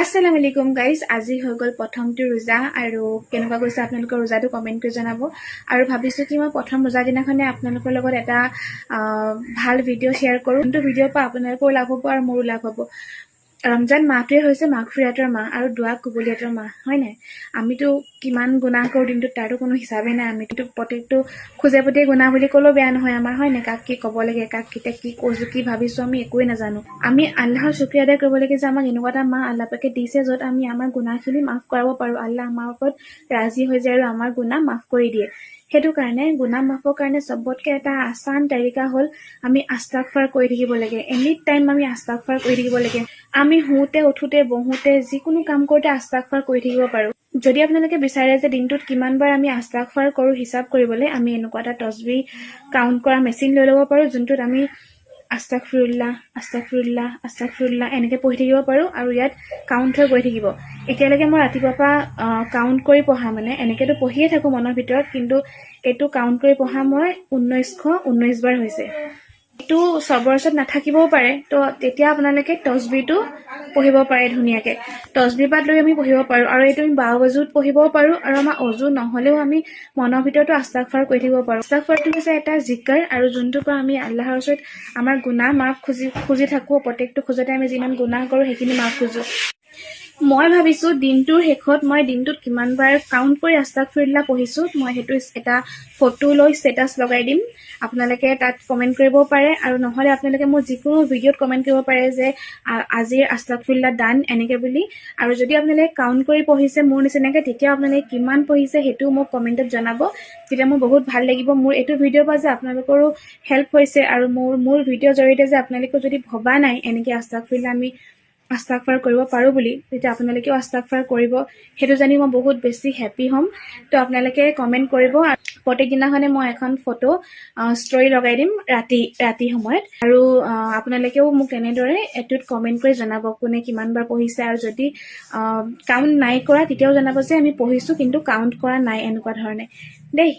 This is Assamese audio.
আসসালামু আলাইকুম গাইজ, আজি হৈ গ'ল প্ৰথমটো ৰোজা আৰু কেনেকুৱা গৈছে আপোনালোকৰ ৰোজাটো কমেণ্ট কৰি জনাব। আৰু ভাবিছোঁ কি মই প্ৰথম ৰোজা দিনাখনে আপোনালোকৰ লগত এটা ভাল ভিডিঅ' শ্বেয়াৰ কৰোঁ। যোনটো ভিডিঅ'ৰ পৰা আপোনালোকৰো লাভ হ'ব আৰু মোৰো লাভ হ'ব। ৰমজান মাহটোৱে হৈছে মাগফিৰাতৰ মাহ আৰু দোৱা কবুলিয়াতৰ মাহ, হয় নাই? আমিতো কিমান গুনাহ কৰোঁ দিনটোত, তাৰতো কোনো হিচাপেই নাই। আমিতো প্ৰত্যেকটো খোজে পতিয়ে গুনাহ বুলি ক'লেও বেয়া নহয় আমাৰ, হয় নাই? কাক কি ক'ব লাগে, কাক কেতিয়া কি কৈছোঁ, কি ভাবিছোঁ, আমি একোৱেই নাজানো। আমি আল্লাহৰ শুক্ৰিয়া আদায় কৰিব লাগে যে আমাক এনেকুৱা এটা মাহ আল্লাহ পাকে দিছে য'ত আমি আমাৰ গুনাহখিনি মাফ কৰাব পাৰোঁ। আল্লাহ আমাৰ ওপৰত ৰাজি হৈ যায় আৰু আমাৰ গুনাহ মাফ কৰি দিয়ে। সেইটো কাৰণে গুনাহ মাফৰ কাৰণে চবতকৈ এটা আচান তালিকা হ'ল আমি আস্তাগফাৰ কৰি থাকিব লাগে। এনি টাইম আমি আস্তাগফাৰ কৰি থাকিব লাগে। আমি শুওঁতে উঠোঁতে বহোঁতে যিকোনো কাম কৰোঁতে আস্তাগফাৰ কৰি থাকিব পাৰোঁ। যদি আপোনালোকে বিচাৰে যে দিনটোত কিমানবাৰ আমি আস্তাগফাৰ কৰোঁ হিচাপ কৰিবলৈ, আমি এনেকুৱা এটা তছবিহ কাউণ্ট কৰা মেচিন লৈ ল'ব পাৰোঁ, যোনটোত আমি আস্তাগফিৰুল্লাহ আস্তাগফিৰুল্লাহ আস্তাগফিৰুল্লাহ এনেকৈ পঢ়ি থাকিব পাৰোঁ আৰু ইয়াত কাউণ্ট হৈ গৈ থাকিব। এতিয়ালৈকে মই ৰাতিপুৱাৰ পৰা কাউণ্ট কৰি পঢ়া, মানে এনেকৈতো পঢ়িয়ে থাকোঁ মনৰ ভিতৰত, কিন্তু এইটো কাউণ্ট কৰি পঢ়া মই 1919 বাৰ হৈছে। এইটো চবৰ ওচৰত নাথাকিবও পাৰে, তো তেতিয়া আপোনালোকে তছবিহটো পঢ়িব পাৰে ধুনীয়াকৈ। তছবিহ পাত লৈ আমি পঢ়িব পাৰোঁ আৰু এইটো আমি 12 বজাত পঢ়িবও পাৰোঁ আৰু আমাৰ অজু নহ'লেও আমি মনৰ ভিতৰতো আস্তাগফাৰ কৰি থাকিব পাৰোঁ। আস্তাগফাৰটো হৈছে এটা জিকাৰ আৰু যোনটোৰ পৰা আমি আল্লাহৰ ওচৰত আমাৰ গুনাহ মাফ খুজি থাকোঁ। প্ৰত্যেকটো খোজতে আমি যিমান গুনাহ কৰোঁ সেইখিনি মাফ খোজোঁ। মই ভাবিছোঁ দিনটোৰ শেষত মই দিনটোত কিমানবাৰ কাউণ্ট কৰি আস্তাগফিৰুল্লাহ পঢ়িছোঁ, মই সেইটো এটা ফটো লৈ ষ্টেটাছ লগাই দিম। আপোনালোকে তাত কমেণ্ট কৰিব পাৰে আৰু নহ'লে আপোনালোকে মোৰ যিকোনো ভিডিঅ'ত কমেণ্ট কৰিব পাৰে যে আজিৰ আস্তাগফিৰুল্লাহ ডান এনেকৈ বুলি। আৰু যদি আপোনালোকে কাউণ্ট কৰি পঢ়িছে মোৰ নিচিনাকৈ, তেতিয়া আপোনালোকে কিমান পঢ়িছে সেইটোও মোক কমেণ্টত জনাব। তেতিয়া মোৰ বহুত ভাল লাগিব। মোৰ এইটো ভিডিঅ'ৰ পৰা যে আপোনালোকৰো হেল্প হৈছে আৰু মোৰ ভিডিঅ'ৰ জৰিয়তে যে আপোনালোকেও যদি ভবা নাই এনেকৈ আস্তাগফিৰুল্লাহ আমি আস্তাগফাৰ কৰিব পাৰোঁ বুলি, তেতিয়া আপোনালোকেও আস্তাগফাৰ কৰিব। সেইটো জানি মই বহুত বেছি হেপ্পী হ'ম। তো আপোনালোকে কমেণ্ট কৰিব। প্ৰত্যেক দিনাখনে মই এখন ফটো ষ্টৰি লগাই দিম ৰাতি সময়ত। আৰু আপোনালোকেও মোক তেনেদৰে এইটোত কমেণ্ট কৰি জনাব কোনে কিমানবাৰ পঢ়িছে। আৰু যদি কাউণ্ট নাই কৰা তেতিয়াও জনাব যে আমি পঢ়িছোঁ কিন্তু কাউণ্ট কৰা নাই, এনেকুৱা ধৰণে দেই।